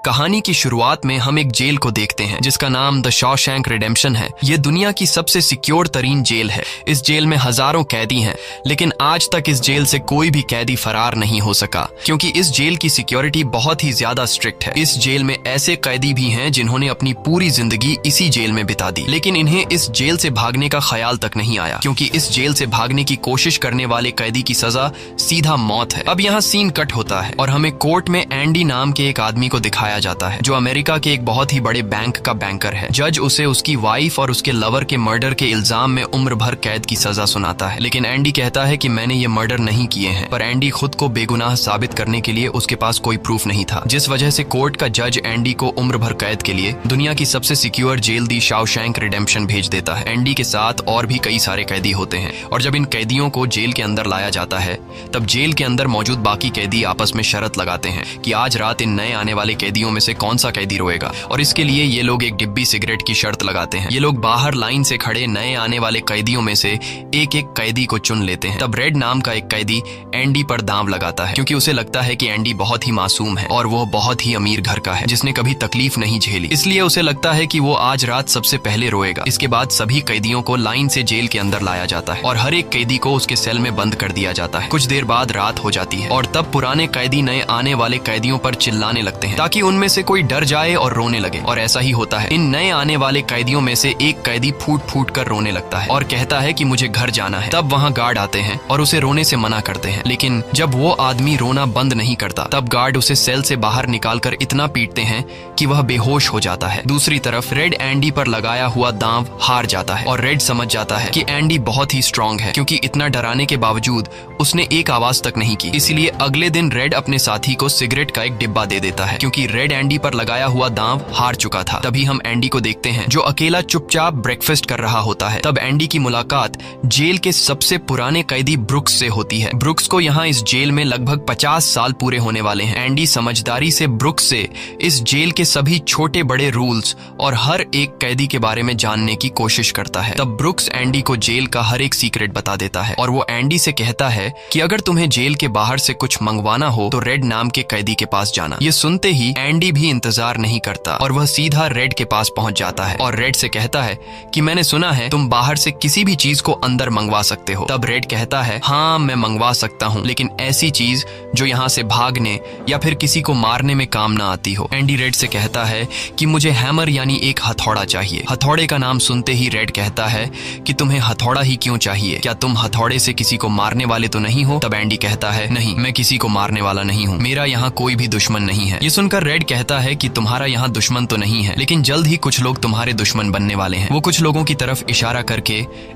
कहानी की शुरुआत में हम एक जेल को देखते हैं जिसका नाम द शॉशैंक रिडेम्पशन है। ये दुनिया की सबसे सिक्योर तरीन जेल है। इस जेल में हजारों कैदी हैं, लेकिन आज तक इस जेल से कोई भी कैदी फरार नहीं हो सका क्योंकि इस जेल की सिक्योरिटी बहुत ही ज्यादा स्ट्रिक्ट है। इस जेल में ऐसे कैदी भी हैं जिन्होंने अपनी पूरी जिंदगी इसी जेल में बिता दी, लेकिन इन्हें इस जेल से भागने का ख्याल तक नहीं आया क्योंकि इस जेल से भागने की कोशिश करने वाले कैदी की सजा सीधा मौत है। अब यहाँ सीन कट होता है और हमें कोर्ट में एंडी नाम के एक आदमी को दिखाया जाता है जो अमेरिका के एक बहुत ही बड़े बैंक का बैंकर है। जज उसे उसकी वाइफ और उसके लवर के मर्डर के इल्जाम में उम्र भर कैद की सजा सुनाता है, लेकिन एंडी कहता है कि मैंने ये मर्डर नहीं किए हैं। पर एंडी खुद को बेगुनाह साबित करने के लिए उसके पास कोई प्रूफ नहीं था, जिस वजह से कोर्ट का जज एंडी को उम्र भर कैद के लिए दुनिया की सबसे सिक्योर जेल दी शॉशैंक रिडेम्पशन भेज देता है। एंडी के साथ और भी कई सारे कैदी होते हैं और जब इन कैदियों को जेल के अंदर लाया जाता है तब जेल के अंदर मौजूद बाकी कैदी आपस में शर्त लगाते हैं कि आज रात इन नए आने वाले कैदियों में से कौन सा कैदी रोएगा, और इसके लिए ये लोग एक डिब्बी सिगरेट की शर्त लगाते हैं। ये लोग बाहर लाइन से खड़े नए आने वाले कैदियों में से एक एक कैदी को चुन लेते हैं। तब रेड नाम का एक कैदी एंडी पर दांव लगाता है क्योंकि उसे लगता है कि एंडी बहुत ही मासूम है और वो बहुत ही अमीर घर का है जिसने कभी तकलीफ नहीं झेली, इसलिए उसे लगता है कि वो आज रात सबसे पहले रोएगा। इसके बाद सभी कैदियों को लाइन से जेल के अंदर लाया जाता है और हर एक कैदी को उसके सेल में बंद कर दिया जाता है। कुछ देर बाद रात हो जाती है और तब पुराने कैदी नए आने वाले कैदियों पर चिल्लाने लगते हैं ताकि उनमें से कोई डर जाए और रोने लगे, और ऐसा ही होता है। इन नए आने वाले कैदियों में से एक कैदी फूट फूट कर रोने लगता है और कहता है कि मुझे घर जाना है। तब वहाँ गार्ड आते हैं और उसे रोने से मना करते हैं, लेकिन जब वो आदमी रोना बंद नहीं करता तब गार्ड उसे सेल से बाहर निकालकर इतना पीटते हैं कि वह बेहोश हो जाता है। दूसरी तरफ रेड एंडी पर लगाया हुआ दांव हार जाता है और रेड समझ जाता है कि एंडी बहुत ही स्ट्रांग है क्योंकि इतना डराने के बावजूद उसने एक आवाज तक नहीं की। इसलिए अगले दिन रेड अपने साथी को सिगरेट का एक डिब्बा दे देता है क्योंकि रेड एंडी पर लगाया हुआ दांव हार चुका था। तभी हम एंडी को देखते हैं जो अकेला चुपचाप ब्रेकफास्ट कर रहा होता है। तब एंडी की मुलाकात जेल के सबसे पुराने कैदी ब्रुक्स से होती है। ब्रुक्स को यहाँ इस जेल में लगभग 50 साल पूरे होने वाले हैं। एंडी समझदारी से ब्रुक्स से इस जेल के सभी छोटे बड़े रूल्स और हर एक कैदी के बारे में जानने की कोशिश करता है। तब ब्रुक्स एंडी को जेल का हर एक सीक्रेट बता देता है और वो एंडी से कहता है कि अगर तुम्हें जेल के बाहर से कुछ मंगवाना हो तो रेड नाम के कैदी के पास जाना। ये सुनते ही एंडी भी इंतजार नहीं करता और वह सीधा रेड के पास पहुंच जाता है और रेड से कहता है कि मैंने सुना है तुम बाहर से किसी भी चीज को अंदर मंगवा सकते हो। तब रेड कहता है हाँ मैं मंगवा सकता हूँ, लेकिन ऐसी चीज जो यहाँ से भागने या फिर किसी को मारने में काम ना आती हो। एंडी रेड से कहता है कि मुझे हैमर यानी एक हथौड़ा चाहिए। हथौड़े का नाम सुनते ही रेड कहता है कि तुम्हें हथौड़ा ही क्यों चाहिए, क्या तुम हथौड़े से किसी को मारने वाले तो नहीं हो? तब एंडी कहता है नहीं, मैं किसी को मारने वाला नहीं हूँ, मेरा यहाँ कोई भी दुश्मन नहीं है। ये सुनकर रेड कहता है कि तुम्हारा यहाँ दुश्मन तो नहीं है, लेकिन जल्द ही कुछ लोग तुम्हारे दुश्मन बनने वाले हैं। वो कुछ लोगों की तरफ इशारा करके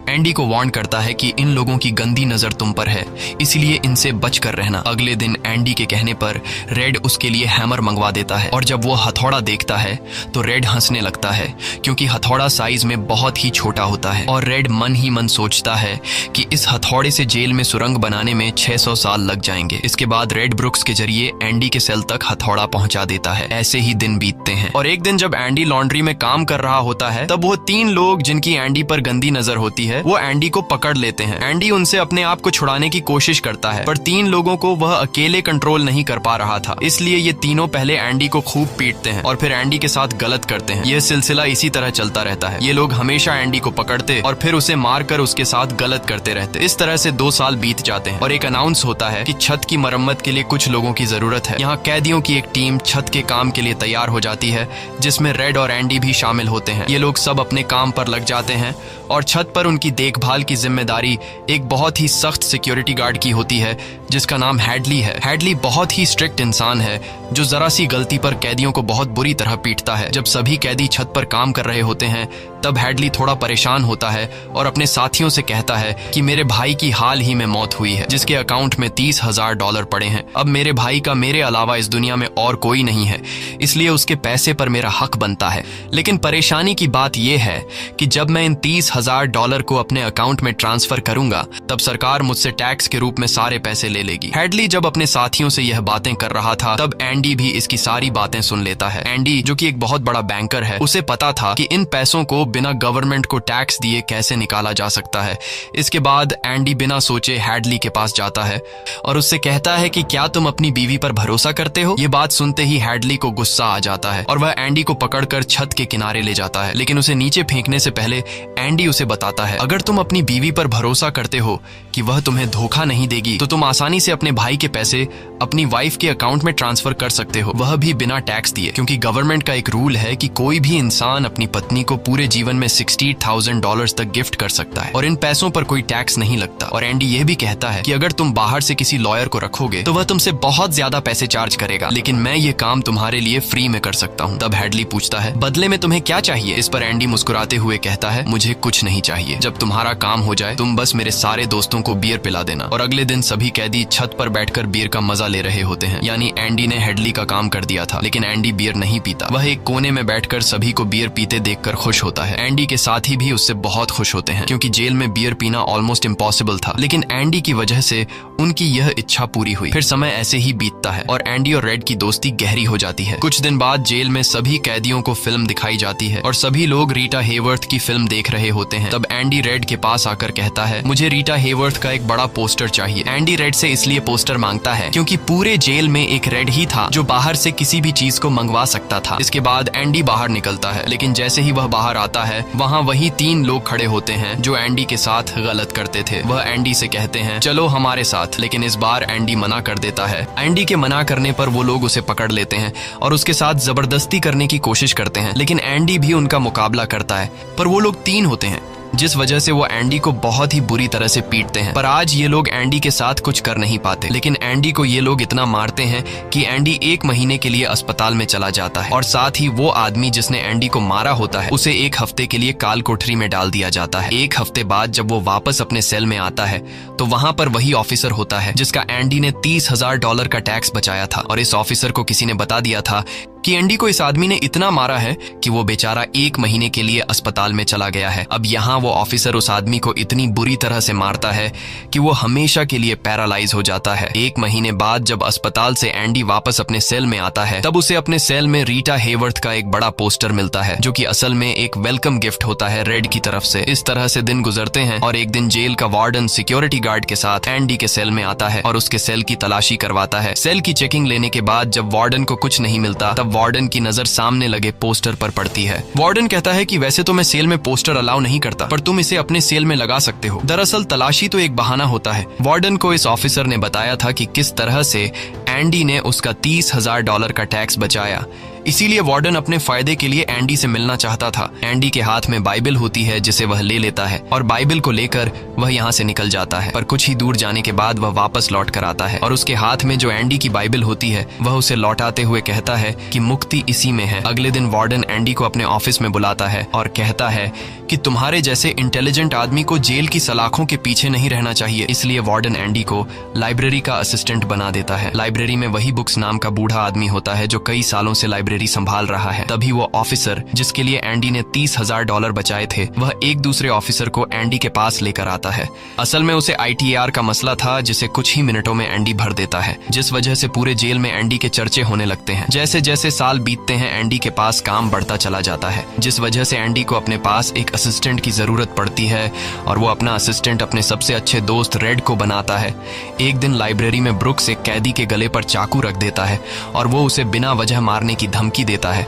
एंडी को वार्न करता है कि इन लोगों की गंदी नजर तुम पर है, इसलिए इनसे बच कर रहना। अगले दिन एंडी के कहने पर रेड उसके लिए हैमर मंगवा देता है और जब वो हथौड़ा देखता है तो रेड हंसने लगता है क्योंकि हथौड़ा साइज में बहुत ही छोटा होता है और रेड मन ही मन सोचता है कि इस हथौड़े से जेल में सुरंग बनाने में 600 साल लग जाएंगे। इसके बाद रेड ब्रुक्स के जरिए एंडी के सेल तक हथौड़ा पहुंचा देता है। ऐसे ही दिन बीतते हैं और एक दिन जब एंडी लॉन्ड्री में काम कर रहा होता है तब वो 3 लोग जिनकी एंडी पर गंदी नजर होती है वो एंडी को पकड़ लेते हैं। एंडी उनसे अपने आप को छुड़ाने की कोशिश करता है पर 3 लोगों को वह अकेले कंट्रोल नहीं कर पा रहा था, इसलिए ये तीनों पहले एंडी को खूब पीटते हैं और फिर एंडी के साथ गलत करते हैं। यह सिलसिला इसी तरह चलता रहता है। ये लोग हमेशा एंडी को पकड़ते और फिर उसे मारकर उसके साथ गलत करते रहते। इस तरह से 2 साल बीत जाते हैं और एक अनाउंस होता है कि छत की मरम्मत के लिए कुछ लोगों की जरूरत है। यहाँ कैदियों की एक टीम छत के काम के लिए तैयार हो जाती है जिसमें रेड और एंडी भी शामिल होते हैं। ये लोग सब अपने काम पर लग जाते हैं और छत पर उनकी देखभाल की जिम्मेदारी एक बहुत ही सख्त सिक्योरिटी गार्ड की होती है जिसका नाम हैडली है। हैडली बहुत ही स्ट्रिक्ट इंसान है जो जरा सी गलती पर कैदियों को बहुत बुरी तरह पीटता है। जब सभी कैदी छत पर काम कर रहे होते हैं तब हैडली थोड़ा परेशान होता है और अपने साथियों से कहता है कि मेरे भाई की हाल ही में मौत हुई है जिसके अकाउंट में $30,000 पड़े हैं। अब मेरे भाई का मेरे अलावा इस दुनिया में और कोई नहीं है, इसलिए उसके पैसे पर मेरा हक बनता है। लेकिन परेशानी की बात यह है कि जब मैं इन $30,000 को अपने अकाउंट में ट्रांसफर करूंगा तब सरकार मुझसे टैक्स के रूप में सारे पैसे ले लेगी। हैडली जब अपने साथियों से यह बातें कर रहा था तब एंडी भी इसकी सारी बातें सुन लेता है। एंडी जो कि एक बहुत बड़ा बैंकर है, उसे पता था कि इन पैसों को बिना गवर्नमेंट को टैक्स दिए कैसे निकाला जा सकता है। इसके बाद एंडी बिना सोचे हैडली के पास जाता है और उससे कहता है कि क्या तुम अपनी बीवी पर भरोसा करते हो? ये बात सुनते ही हैडली को गुस्सा आ जाता है और वह एंडी को पकड़कर छत के किनारे ले जाता है, लेकिन उसे नीचे फेंकने से पहले एंडी उसे बताता है, अगर तुम अपनी बीवी पर भरोसा करते हो कि वह तुम्हें धोखा नहीं देगी तो तुम आसानी से अपने भाई के पैसे अपनी वाइफ के अकाउंट में ट्रांसफर कर सकते हो, वह भी बिना टैक्स दिए, क्योंकि गवर्नमेंट का एक रूल है कि कोई भी इंसान अपनी पत्नी को पूरे जीवन में $60,000 तक गिफ्ट कर सकता है और इन पैसों पर कोई टैक्स नहीं लगता। और एंडी यह भी कहता है कि अगर तुम बाहर से किसी लॉयर को रखोगे तो वह तुमसे बहुत ज्यादा पैसे चार्ज करेगा, लेकिन मैं ये काम तुम्हारे लिए फ्री में कर सकता हूँ। तब हैडली पूछता है, बदले में तुम्हें क्या चाहिए? इस पर एंडी मुस्कुराते हुए कहता है, मुझे कुछ नहीं चाहिए, जब तुम्हारा काम हो जाए तुम बस मेरे सारे दोस्तों को बियर पिला देना। और अगले दिन सभी कैदी छत पर बैठकर बियर का मजा ले रहे होते हैं, यानी एंडी ने हैडली का काम कर दिया था। लेकिन एंडी बियर नहीं पीता, वह एक कोने में बैठकर सभी को बियर पीते देखकर खुश होता है। एंडी के साथी भी उससे बहुत खुश होते हैं क्योंकि जेल में बियर पीना ऑलमोस्ट इम्पॉसिबल था, लेकिन एंडी की वजह से उनकी यह इच्छा पूरी हुई। फिर समय ऐसे ही बीतता है और एंडी और रेड की दोस्ती गहरी हो जाती है। कुछ दिन बाद जेल में सभी कैदियों को फिल्म दिखाई जाती है और सभी लोग रीटा हेवर्थ की फिल्म देख रहे होते हैं। तब एंडी रेड के पास आकर कहता है, मुझे रीटा हेवर्थ का एक बड़ा पोस्टर चाहिए। एंडी रेड से इसलिए पोस्टर मांगता है क्योंकि पूरे जेल में एक रेड ही था जो बाहर से किसी भी चीज को मंगवा सकता था। इसके बाद एंडी बाहर निकलता है, लेकिन जैसे ही वह बाहर आता है वहाँ वही 3 लोग खड़े होते हैं जो एंडी के साथ गलत करते थे। वह एंडी से कहते हैं, चलो हमारे साथ, लेकिन इस बार एंडी मना कर देता है। एंडी के मना करने पर वो लोग उसे पकड़ लेते हैं और उसके साथ जबरदस्ती करने की कोशिश करते हैं, लेकिन एंडी भी उनका मुकाबला करता है। पर वो लोग 3 होते हैं, जिस वजह से वो एंडी को बहुत ही बुरी तरह से पीटते हैं। पर आज ये लोग एंडी के साथ कुछ कर नहीं पाते, लेकिन एंडी को ये लोग इतना मारते हैं कि एंडी 1 महीने के लिए अस्पताल में चला जाता है और साथ ही वो आदमी जिसने एंडी को मारा होता है उसे 1 हफ्ते के लिए काल कोठरी में डाल दिया जाता है। 1 हफ्ते बाद जब वो वापस अपने सेल में आता है तो वहां पर वही ऑफिसर होता है जिसका एंडी ने $30,000 का टैक्स बचाया था। और इस ऑफिसर को किसी ने बता दिया था कि एंडी को इस आदमी ने इतना मारा है कि वो बेचारा 1 महीने के लिए अस्पताल में चला गया है। अब यहाँ वो ऑफिसर उस आदमी को इतनी बुरी तरह से मारता है कि वो हमेशा के लिए पैरालाइज हो जाता है। 1 महीने बाद जब अस्पताल से एंडी वापस अपने सेल में आता है तब उसे अपने सेल में रीटा हेवर्थ का एक बड़ा पोस्टर मिलता है जो कि असल में एक वेलकम गिफ्ट होता है रेड की तरफ से। इस तरह से दिन गुजरते हैं और एक दिन जेल का वार्डन सिक्योरिटी गार्ड के साथ एंडी के सेल में आता है और उसके सेल की तलाशी करवाता है। सेल की चेकिंग लेने के बाद जब वार्डन को कुछ नहीं मिलता तब वार्डन की नजर सामने लगे पोस्टर पर पड़ती है। वार्डन कहता है कि वैसे तो मैं सेल में पोस्टर अलाउ नहीं करता, पर तुम इसे अपने सेल में लगा सकते हो। दरअसल तलाशी तो एक बहाना होता है। वार्डन को इस ऑफिसर ने बताया था कि किस तरह से एंडी ने उसका $30,000 का टैक्स बचाया, इसीलिए वार्डन अपने फायदे के लिए एंडी से मिलना चाहता था। एंडी के हाथ में बाइबल होती है जिसे वह ले लेता है और बाइबल को लेकर वह यहाँ से निकल जाता है। पर कुछ ही दूर जाने के बाद वह वापस लौट कर आता है और उसके हाथ में जो एंडी की बाइबल होती है वह उसे लौटाते हुए कहता है कि मुक्ति इसी में है। अगले दिन वार्डन एंडी को अपने ऑफिस में बुलाता है और कहता है कि तुम्हारे जैसे इंटेलिजेंट आदमी को जेल की सलाखों के पीछे नहीं रहना चाहिए। इसलिए वार्डन एंडी को लाइब्रेरी का असिस्टेंट बना देता है। लाइब्रेरी में वही बुक्स नाम का बूढ़ा आदमी होता है जो कई सालों से लाइब्रेरी संभाल रहा है। तभी वो ऑफिसर जिसके लिए एंडी ने $30,000 बचाए थे वह एक दूसरे ऑफिसर को एंडी के पास लेकर आता है। असल में उसे ITAR का मसला था जिसे कुछ ही मिनटों में एंडी भर देता है, जिस वजह से पूरे जेल में एंडी के चर्चे होने लगते हैं। जैसे जैसे साल बीतते हैं एंडी के पास काम बढ़ता चला जाता है, जिस वजह से एंडी को अपने पास एक असिस्टेंट की जरूरत पड़ती है और वो अपना असिस्टेंट अपने सबसे अच्छे दोस्त रेड को बनाता है। एक दिन लाइब्रेरी में ब्रुक्स एक कैदी के गले पर चाकू रख देता है और वो उसे बिना वजह मारने की धमकी देता है।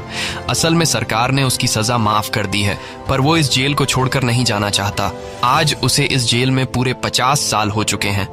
असल में सरकार ने उसकी सजा माफ कर दी है, पर वो इस जेल को छोड़कर नहीं जाना चाहता। आज उसे इस जेल में पूरे 50 साल हो चुके हैं।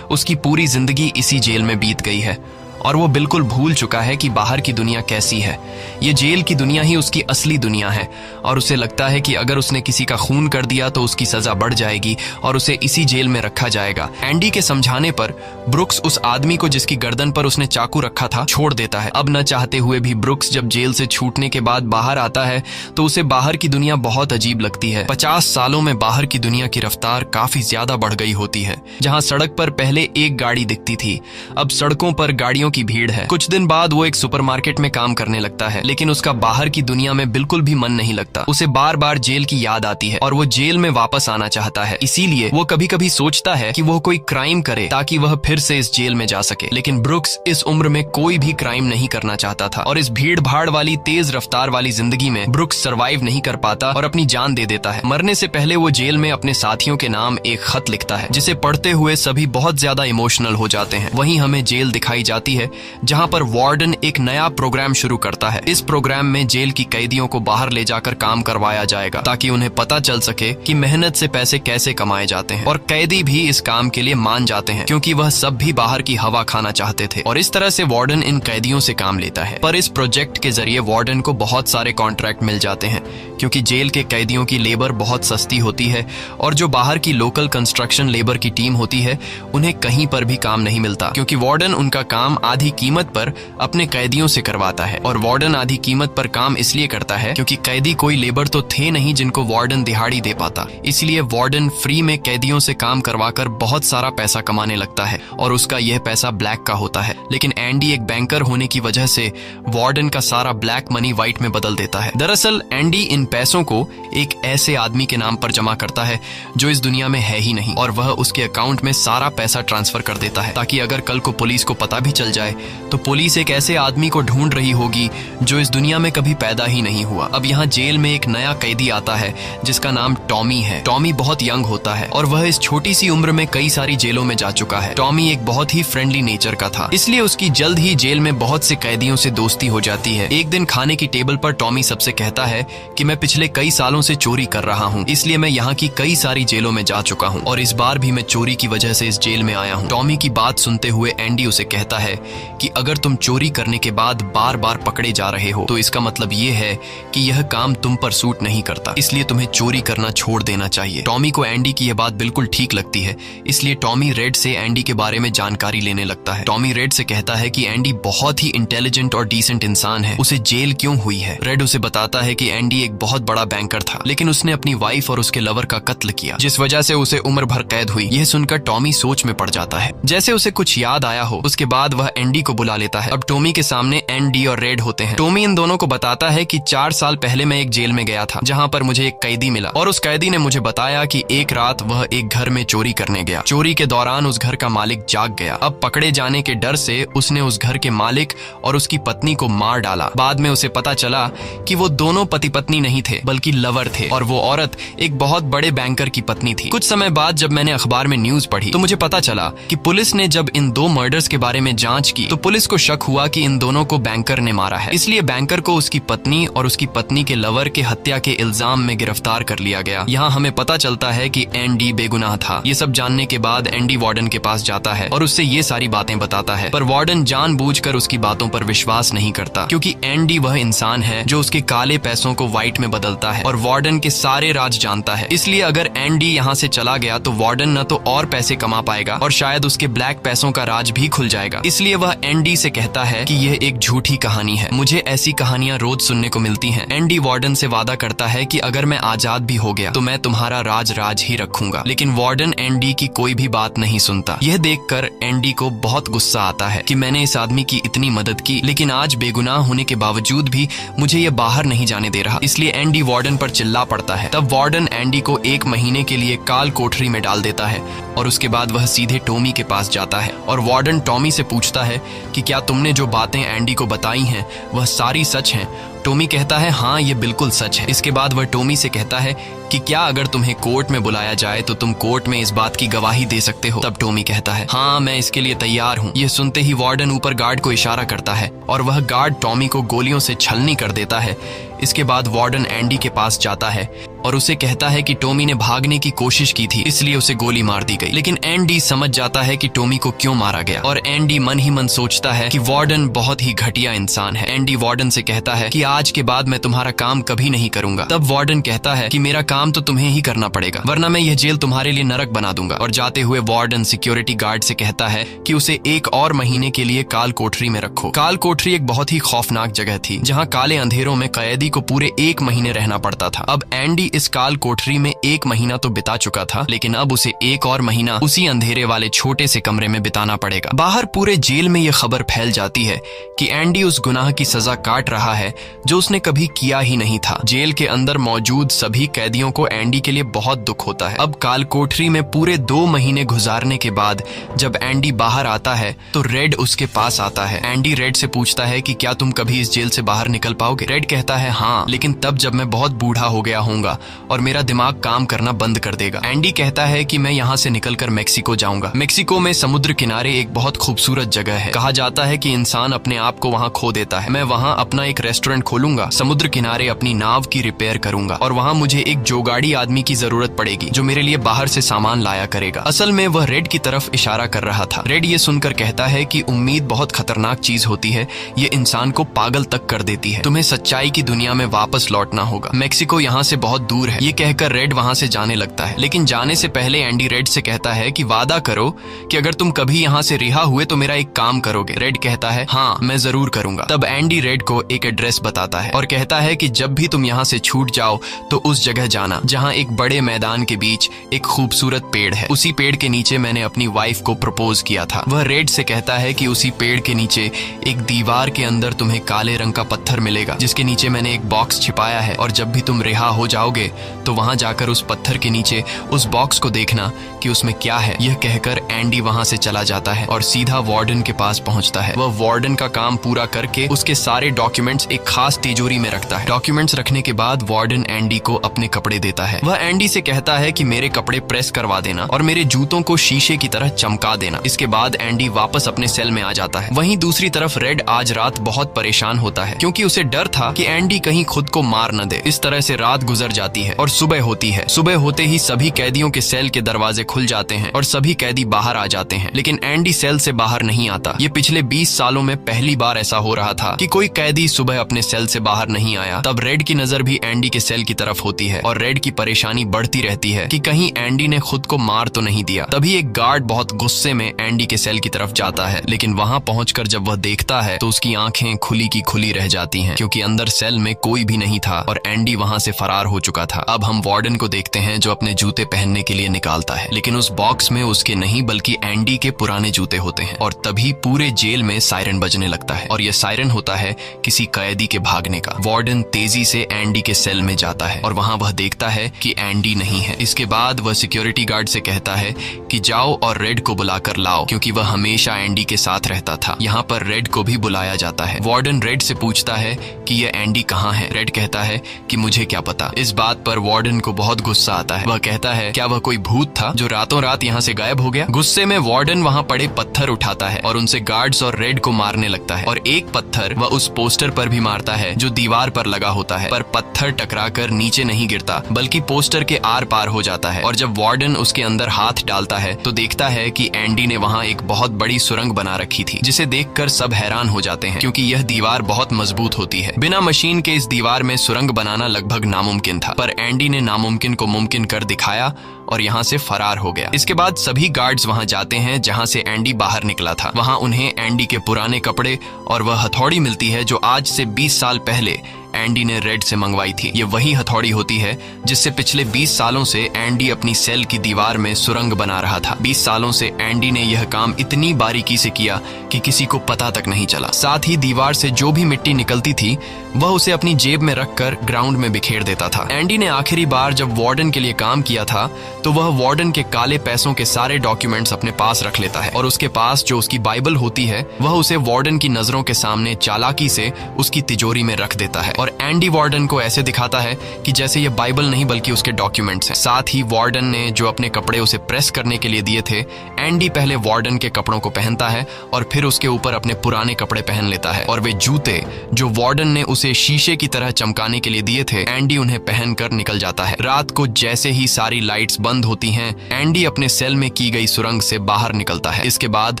उसकी पूरी जिंदगी इसी जेल में बीत गई है और वो बिल्कुल भूल चुका है कि बाहर की दुनिया कैसी है। ये जेल की दुनिया ही उसकी असली दुनिया है और उसे लगता है कि अगर उसने किसी का खून कर दिया तो उसकी सजा बढ़ जाएगी और उसे इसी जेल में रखा जाएगा। एंडी के समझाने पर ब्रुक्स उस आदमी को जिसकी गर्दन पर उसने चाकू रखा था छोड़ देता है। अब न चाहते हुए भी ब्रुक्स जब जेल से छूटने के बाद बाहर आता है तो उसे बाहर की दुनिया बहुत अजीब लगती है। 50 सालों में बाहर की दुनिया की रफ्तार काफी ज्यादा बढ़ गई होती है। जहाँ सड़क पर पहले एक गाड़ी दिखती थी, अब सड़कों पर गाड़ियों की भीड़ है। कुछ दिन बाद वो एक सुपरमार्केट में काम करने लगता है, लेकिन उसका बाहर की दुनिया में बिल्कुल भी मन नहीं लगता। उसे बार बार जेल की याद आती है और वो जेल में वापस आना चाहता है। इसीलिए वो कभी कभी सोचता है कि वो कोई क्राइम करे ताकि वह फिर से इस जेल में जा सके। लेकिन ब्रुक्स इस उम्र में कोई भी क्राइम नहीं करना चाहता था और इस भीड़ भाड़ वाली तेज रफ्तार वाली जिंदगी में ब्रुक्स सरवाइव नहीं कर पाता और अपनी जान दे देता है। मरने से पहले वो जेल में अपने साथियों के नाम एक खत लिखता है, जिसे पढ़ते हुए सभी बहुत ज्यादा इमोशनल हो जाते हैं। वहीं हमें जेल दिखाई जाती है, जहां पर वार्डन एक नया प्रोग्राम शुरू करता है। इस प्रोग्राम में जेल की कैदियों को बाहर ले जाकर काम करवाया जाएगा ताकि उन्हें पता चल सके कि मेहनत से पैसे कैसे कमाए जाते हैं। और कैदी भी इस काम के लिए मान जाते हैं, क्योंकि वह सब भी बाहर की हवा खाना चाहते थे। और इस तरह से वार्डन इन कैदियों से काम लेता है। पर इस प्रोजेक्ट के जरिए वार्डन को बहुत सारे कॉन्ट्रैक्ट मिल जाते हैं, क्योंकि जेल के कैदियों की लेबर बहुत सस्ती होती है और जो बाहर की लोकल कंस्ट्रक्शन लेबर की टीम होती है उन्हें कहीं पर भी काम नहीं मिलता, क्योंकि वार्डन उनका काम आधी कीमत पर अपने कैदियों से करवाता है। और वार्डन आधी कीमत पर काम इसलिए करता है क्योंकि कैदी कोई लेबर तो थे नहीं जिनको वार्डन दिहाड़ी दे पाता। इसलिए वार्डन फ्री में कैदियों से काम करवाकर बहुत सारा पैसा कमाने लगता है और उसका यह पैसा ब्लैक का होता है। लेकिन एंडी एक बैंकर होने की वजह से वार्डन का सारा ब्लैक मनी व्हाइट में बदल देता है। दरअसल एंडी इन पैसों को एक ऐसे आदमी के नाम पर जमा करता है जो इस दुनिया में है ही नहीं, और वह उसके अकाउंट में सारा पैसा ट्रांसफर कर देता है ताकि अगर कल को पुलिस को पता भी चल जाए तो पुलिस एक ऐसे आदमी को ढूंढ रही होगी जो इस दुनिया में कभी पैदा ही नहीं हुआ। अब यहाँ जेल में एक नया कैदी आता है जिसका नाम टॉमी है। टॉमी बहुत यंग होता है और वह इस छोटी सी उम्र में कई सारी जेलों में जा चुका है। टॉमी एक बहुत ही फ्रेंडली नेचर का था, इसलिए उसकी जल्द ही जेल में बहुत से कैदियों से दोस्ती हो जाती है। एक दिन खाने की टेबल पर टॉमी सबसे कहता है कि मैं पिछले कई सालों से चोरी कर रहा हूँ, इसलिए मैं यहाँ की कई सारी जेलों में जा चुका हूँ और इस बार भी मैं चोरी की वजह से इस जेल में आया हूँ। टॉमी की बात सुनते हुए एंडी उसे कहता है कि अगर तुम चोरी करने के बाद बार बार पकड़े जा रहे हो तो इसका मतलब ये है कि यह काम तुम पर सूट नहीं करता, इसलिए तुम्हें चोरी करना छोड़ देना चाहिए। टॉमी को एंडी की यह बात बिल्कुल ठीक लगती है, इसलिए टॉमी रेड से एंडी के बारे में जानकारी लेने लगता है। टॉमी रेड से कहता है कि एंडी बहुत ही इंटेलिजेंट और डिसेंट इंसान है, उसे जेल क्यों हुई है। रेड उसे बताता है कि एंडी एक बहुत बड़ा बैंकर था, लेकिन उसने अपनी वाइफ और उसके लवर का कत्ल किया, जिस वजह से उसे उम्र भर कैद हुई। यह सुनकर टॉमी सोच में पड़ जाता है, जैसे उसे कुछ याद आया हो। उसके बाद वह एंडी को बुला लेता है। अब टॉमी के सामने एंडी और रेड होते हैं। टॉमी इन दोनों को बताता है कि 4 साल पहले मैं एक जेल में गया था, जहाँ पर मुझे एक कैदी मिला और उस कैदी ने मुझे बताया कि एक रात वह एक घर में चोरी करने गया। चोरी के दौरान उस घर का मालिक जाग गया। अब पकड़े जाने के डर से उसने उस घर के मालिक और उसकी पत्नी को मार डाला। बाद में उसे पता चला कि वो दोनों पति पत्नी नहीं थे बल्कि लवर थे और वो औरत एक बहुत बड़े बैंकर की पत्नी थी। कुछ समय बाद जब मैंने अखबार में न्यूज पढ़ी तो मुझे पता चला कि पुलिस ने जब इन 2 मर्डर्स के बारे में जांच की तो पुलिस को शक हुआ कि इन दोनों को बैंकर ने मारा है। इसलिए बैंकर को उसकी पत्नी और उसकी पत्नी के लवर के हत्या के इल्जाम में गिरफ्तार कर लिया गया। यहाँ हमें पता चलता है कि एंडी बेगुनाह था। ये सब जानने के बाद एंडी वार्डन के पास जाता है और उससे ये सारी बातें बताता है, पर वार्डन जानबूझकर उसकी बातों पर विश्वास नहीं करता, क्योंकि एंडी वह इंसान है जो उसके काले पैसों को व्हाइट में बदलता है और वार्डन के सारे राज जानता है। इसलिए अगर एंडी यहाँ से चला गया तो वार्डन न तो और पैसे कमा पाएगा और शायद उसके ब्लैक पैसों का राज भी खुल जाएगा। इसलिए वह एंडी से कहता है कि यह एक झूठी कहानी है, मुझे ऐसी कहानियां रोज सुनने को मिलती हैं। एंडी वार्डन से वादा करता है कि अगर मैं आजाद भी हो गया तो मैं तुम्हारा राज ही रखूंगा, लेकिन वार्डन एंडी की कोई भी बात नहीं सुनता। यह देखकर एंडी को बहुत गुस्सा आता है कि मैंने इस आदमी की इतनी मदद की, लेकिन आज बेगुनाह होने के बावजूद भी मुझे यह बाहर नहीं जाने दे रहा। इसलिए एंडी वार्डन पर चिल्ला पड़ता है। तब वार्डन एंडी को 1 महीने के लिए काल कोठरी में डाल देता है और उसके बाद वह सीधे टॉमी के पास जाता है और वार्डन टॉमी से पूछता है कि क्या तुमने जो बातें एंडी को बताई हैं वह सारी सच हैं। टॉमी कहता है हाँ ये बिल्कुल सच है। इसके बाद वह टॉमी से कहता है कि क्या अगर तुम्हें कोर्ट में बुलाया जाए तो तुम कोर्ट में इस बात की गवाही दे सकते हो। तब टॉमी कहता है हाँ मैं इसके लिए तैयार हूँ। यह सुनते ही वार्डन ऊपर गार्ड को इशारा करता है और वह गार्ड टॉमी को गोलियों से छलनी कर देता है। इसके बाद वार्डन एंडी के पास जाता है और उसे कहता है कि टॉमी ने भागने की कोशिश की थी इसलिए उसे गोली मार दी गई। लेकिन एंडी समझ जाता है कि टॉमी को क्यों मारा गया और एंडी मन ही मन सोचता है कि वार्डन बहुत ही घटिया इंसान है। एंडी वार्डन से कहता है कि आज के बाद मैं तुम्हारा काम कभी नहीं करूंगा। तब वार्डन कहता है कि मेरा काम तो तुम्हें ही करना पड़ेगा, वरना मैं यह जेल तुम्हारे लिए नरक बना दूंगा। और जाते हुए वार्डन सिक्योरिटी गार्ड से कहता है कि उसे 1 और महीने के लिए काल कोठरी में रखो। काल कोठरी एक बहुत ही खौफनाक जगह थी जहाँ काले अंधेरों में कैदी को पूरे 1 महीने रहना पड़ता था। अब एंडी इस काल कोठरी में 1 महीना तो बिता चुका था, लेकिन अब उसे 1 और महीना उसी अंधेरे वाले छोटे से कमरे में बिताना पड़ेगा। बाहर पूरे जेल में यह खबर फैल जाती है कि एंडी उस गुनाह की सजा काट रहा है जो उसने कभी किया ही नहीं था। जेल के अंदर मौजूद सभी कैदियों को एंडी के लिए बहुत दुख होता है। अब काल कोठरी में पूरे 2 महीने गुजारने के बाद जब एंडी बाहर आता है तो रेड उसके पास आता है। एंडी रेड से पूछता है कि क्या तुम कभी इस जेल से बाहर निकल पाओगे? रेड कहता है हाँ, लेकिन तब जब मैं बहुत बूढ़ा हो गया होऊंगा और मेरा दिमाग काम करना बंद कर देगा। एंडी कहता है कि मैं यहाँ से निकलकर मेक्सिको जाऊंगा। मेक्सिको में समुद्र किनारे एक बहुत खूबसूरत जगह है। कहा जाता है कि इंसान अपने आप को वहाँ खो देता है। मैं वहाँ अपना एक रेस्टोरेंट खोलूंगा, समुद्र किनारे अपनी नाव की रिपेयर करूंगा और वहाँ मुझे एक जोगाड़ी आदमी की जरूरत पड़ेगी जो मेरे लिए बाहर से सामान लाया करेगा। असल में वह रेड की तरफ इशारा कर रहा था। रेड ये सुनकर कहता है कि उम्मीद बहुत खतरनाक चीज होती है, ये इंसान को पागल तक कर देती है। तुम्हें सच्चाई की दुनिया में वापस लौटना होगा। मेक्सिको यहाँ से बहुत दूर है। ये कहकर रेड वहाँ से जाने लगता है, लेकिन जाने से पहले एंडी रेड से कहता है कि वादा करो कि अगर तुम कभी यहाँ से रिहा हुए तो मेरा एक काम करोगे। रेड कहता है हाँ, मैं जरूर करूंगा। तब एंडी रेड को एक एड्रेस बताता है और कहता है कि जब भी तुम यहाँ से छूट जाओ तो उस जगह जाना जहाँ एक बड़े मैदान के बीच एक खूबसूरत पेड़ है। उसी पेड़ के नीचे मैंने अपनी वाइफ को प्रपोज किया था। वह रेड से कहता है कि उसी पेड़ के नीचे एक दीवार के अंदर तुम्हें काले रंग का पत्थर मिलेगा जिसके नीचे मैंने एक बॉक्स छिपाया है, और जब भी तुम रिहा हो जाओगे तो वहां जाकर उस पत्थर के नीचे उस बॉक्स को देखना कि उसमें क्या है। यह कहकर एंडी वहां से चला जाता है और सीधा वार्डन के पास पहुंचता है। वह वार्डन का काम पूरा करके उसके सारे डॉक्यूमेंट्स एक खास तिजोरी में रखता है। डॉक्यूमेंट्स रखने के बाद वार्डन एंडी को अपने कपड़े देता है। वह एंडी से कहता है कि मेरे कपड़े प्रेस करवा देना और मेरे जूतों को शीशे की तरह चमका देना। इसके बाद एंडी वापस अपने सेल में आ जाता है। वहीं दूसरी तरफ रेड आज रात बहुत परेशान होता है क्योंकि उसे डर था कि एंडी कहीं खुद को मार न दे। इस तरह से रात गुजर जाती है और सुबह होती है। सुबह होते ही सभी कैदियों के सेल के दरवाजे खुल जाते हैं और सभी कैदी बाहर आ जाते हैं, लेकिन एंडी सेल से बाहर नहीं आता। ये पिछले 20 सालों में पहली बार ऐसा हो रहा था कि कोई कैदी सुबह अपने सेल से बाहर नहीं आया। तब रेड की नजर भी एंडी के सेल की तरफ होती है और रेड की परेशानी बढ़ती रहती है कि कहीं एंडी ने खुद को मार तो नहीं दिया। तभी एक गार्ड बहुत गुस्से में एंडी के सेल की तरफ जाता है, लेकिन वहां पहुंचकर जब वह देखता है तो उसकी आंखें खुली की खुली रह जाती हैं क्योंकि अंदर सेल में कोई भी नहीं था और एंडी वहां से फरार हो चुका था। अब हम वार्डन को देखते हैं जो अपने जूते पहनने के लिए निकालता है, लेकिन उस बॉक्स में उसके नहीं बल्कि एंडी के पुराने जूते होते हैं। और तभी पूरे जेल में सायरन बजने लगता है और यह सायरन होता है किसी कैदी के भागने का। वार्डन तेजी से एंडी के सेल में जाता है और वहां वह देखता है कि एंडी नहीं है। इसके बाद वह सिक्योरिटी गार्ड से कहता है कि जाओ और रेड को बुलाकर लाओ क्योंकि वह हमेशा एंडी के साथ रहता था। यहाँ पर रेड को भी बुलाया जाता है। वार्डन रेड से पूछता है कि यह एंडी कहाँ है। रेड कहता है कि मुझे क्या पता। इस बात पर वार्डन को बहुत गुस्सा आता है। वह कहता है क्या वह कोई भूत था जो रातों रात यहाँ से गायब हो गया। गुस्से में वार्डन वहाँ पड़े पत्थर उठाता है और उनसे गार्ड्स और रेड को मारने लगता है और एक पत्थर वह उस पोस्टर पर भी मारता है जो दीवार पर लगा होता है, पर पत्थर टकराकर नीचे नहीं गिरता बल्कि पोस्टर के आर पार हो जाता है। और जब वार्डन उसके अंदर हाथ डालता है तो देखता है कि एंडी ने वहाँ एक बहुत बड़ी सुरंग बना रखी थी जिसे देखकर सब हैरान हो जाते हैं क्योंकि यह दीवार बहुत मजबूत होती है। बिना मशीन के इस दीवार में सुरंग बनाना लगभग नामुमकिन था, पर एंडी ने नामुमकिन को मुमकिन कर दिखाया और यहाँ से फरार हो गया। इसके बाद सभी गार्ड्स वहाँ जाते हैं जहाँ से एंडी बाहर निकला था। वहाँ उन्हें एंडी के पुराने कपड़े और वह हथौड़ी मिलती है जो आज से 20 साल पहले एंडी ने रेड से मंगवाई थी। ये वही हथौड़ी होती है जिससे पिछले 20 सालों से एंडी अपनी सेल की दीवार में सुरंग बना रहा था। 20 सालों से एंडी ने यह काम इतनी बारीकी से किया कि किसी को पता तक नहीं चला। साथ ही दीवार से जो भी मिट्टी निकलती थी वह उसे अपनी जेब में रखकर ग्राउंड में बिखेर देता था। एंडी ने आखिरी बार जब वार्डन के लिए काम किया था तो वह वार्डन के काले पैसों के सारे डॉक्यूमेंट्स अपने पास रख लेता है और उसके पास जो उसकी बाइबल होती है वह उसे वार्डन की नजरों के सामने चालाकी से उसकी तिजोरी में रख देता है और एंडी वार्डन को ऐसे दिखाता है कि जैसे ये बाइबल नहीं बल्कि उसके डॉक्यूमेंट्स हैं। साथ ही वार्डन ने जो अपने कपड़े उसे प्रेस करने के लिए दिए थे, एंडी पहले वार्डन के कपड़ों को पहनता है और फिर उसके ऊपर अपने पुराने कपड़े पहन लेता है और वे जूते जो वार्डन ने उसे शीशे की तरह चमकाने के लिए दिए थे एंडी उन्हें पहनकर निकल जाता है। रात को जैसे ही सारी लाइट्स बंद होती हैं, एंडी अपने सेल में की गई सुरंग से बाहर निकलता है। इसके बाद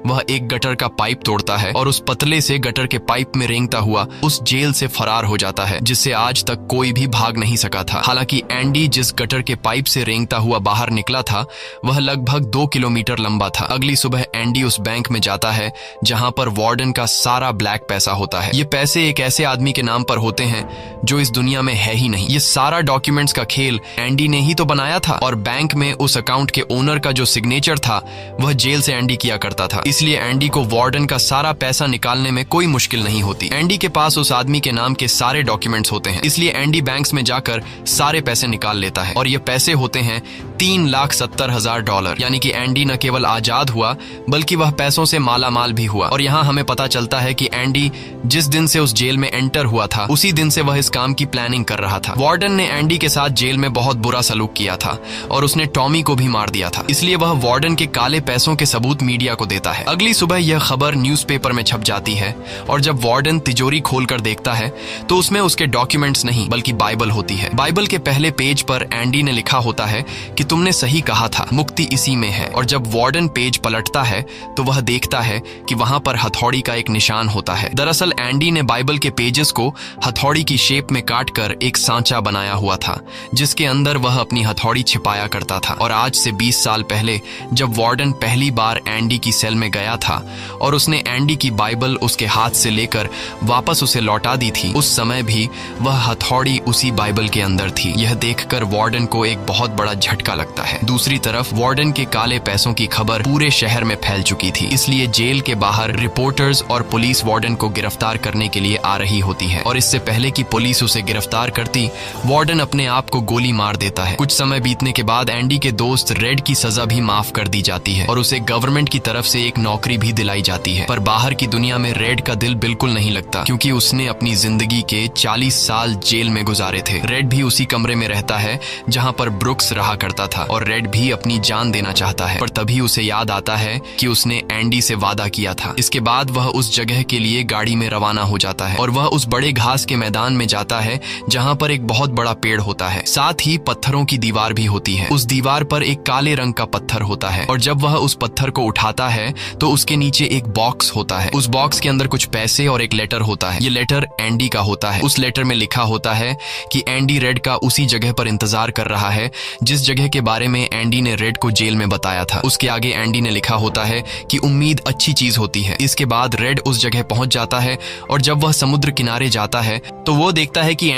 वह एक गटर का पाइप तोड़ता है और उस पतले से गटर के पाइप में रेंगता हुआ उस जेल से फरार हो जाता है। जाता है, जिससे आज तक कोई भी भाग नहीं सका था। हालांकि एंडी जिस गटर के पाइप से रेंगता हुआ बाहर निकला था वह लगभग 2 किलोमीटर लंबा था। अगली सुबह एंडी उस बैंक में जाता है जहां पर वार्डन का सारा ब्लैक पैसा होता है। ये पैसे एक ऐसे आदमी के नाम पर होते हैं जो इस दुनिया में है ही नहीं। ये सारा डॉक्यूमेंट्स का खेल एंडी ने ही तो बनाया था और बैंक में उस अकाउंट के ओनर का जो सिग्नेचर था वह जेल से एंडी किया करता था। इसलिए एंडी को वार्डन का सारा पैसा निकालने में कोई मुश्किल नहीं होती। एंडी के पास उस आदमी के नाम के सारे डॉक्यूमेंट्स होते हैं, इसलिए एंडी बैंक्स में जाकर सारे पैसे निकाल लेता है और ये पैसे होते हैं $3,70,000। यानी कि एंडी न केवल आजाद हुआ बल्कि वह पैसों से माला माल भी हुआ। और यहाँ हमें पता चलता है कि एंडी जिस दिन से उस जेल में एंटर हुआ था उसी दिन से वह इस काम की प्लानिंग कर रहा था। वार्डन ने एंडी के साथ जेल में बहुत बुरा सलूक किया था और उसने टॉमी को भी मार दिया था, इसलिए वह वार्डन के काले पैसों के सबूत मीडिया को देता है। अगली सुबह यह खबर न्यूज़पेपर में छप जाती है और जब वार्डन तिजोरी खोलकर देखता है तो उसमें उसके डॉक्यूमेंट्स नहीं बल्कि बाइबल होती है। बाइबल के पहले पेज पर एंडी ने लिखा होता है कि तुमने सही कहा था, मुक्ति इसी में है। और जब वार्डन पेज पलटता है तो वह देखता है कि वहां पर हथौड़ी का एक निशान होता है। दरअसल एंडी ने बाइबल के पेजेस को हथौड़ी की शेप में काटकर एक सांचा बनाया हुआ था जिसके अंदर वह अपनी हथौड़ी छिपाया करता था। और आज से 20 साल पहले जब वार्डन पहली बार एंडी की सेल में गया था और उसने एंडी की बाइबल उसके हाथ से लेकर वापस उसे लौटा दी थी, उस समय भी वह हथौड़ी उसी बाइबल के अंदर थी। यह देखकर वार्डन को एक बहुत बड़ा झटका लगता है। दूसरी तरफ वार्डन के काले पैसों की खबर पूरे शहर में फैल चुकी थी, इसलिए जेल के बाहर रिपोर्टर्स और पुलिस वार्डन को गिरफ्तार करने के लिए आ रही होती है। और इससे पहले कि पुलिस उसे गिरफ्तार करती, वार्डन अपने आप को गोली मार देता है। कुछ समय बीतने के बाद एंडी के दोस्त रेड की सजा भी माफ कर दी जाती है और उसे गवर्नमेंट की तरफ से एक नौकरी भी दिलाई जाती है। पर बाहर की दुनिया में रेड का दिल बिल्कुल नहीं लगता क्योंकि उसने अपनी जिंदगी के 40 साल जेल में गुजारे थे। रेड भी उसी कमरे में रहता है जहां पर ब्रुक्स रहा करता था और रेड भी अपनी जान देना चाहता है, पर तभी उसे याद आता है कि उसने एंडी से वादा किया था। इसके बाद वह उस जगह के लिए गाड़ी में रवाना हो जाता है और वह उस बड़े घास के मैदान में जाता है जहां पर एक बहुत बड़ा पेड़ होता है, साथ ही पत्थरों की दीवार भी होती है। उस दीवार पर एक काले रंग का पत्थर होता है और जब वह उस पत्थर को उठाता है तो उसके नीचे एक बॉक्स होता है। उस बॉक्स के अंदर कुछ पैसे और एक लेटर होता है। ये लेटर एंडी का होता है। उस लेटर में लिखा होता है कि एंडी रेड का उसी जगह पर इंतजार कर रहा है जिस जगह के बारे में एंडी ने रेड को जेल में बताया था। उसके आगे एंडी ने लिखा होता है कि उम्मीद अच्छी चीज होती है। इसके बाद रेड उस जगह पहुंच जाता है और जब वह समुद्र किनारे जाता है तो वो देखता है कि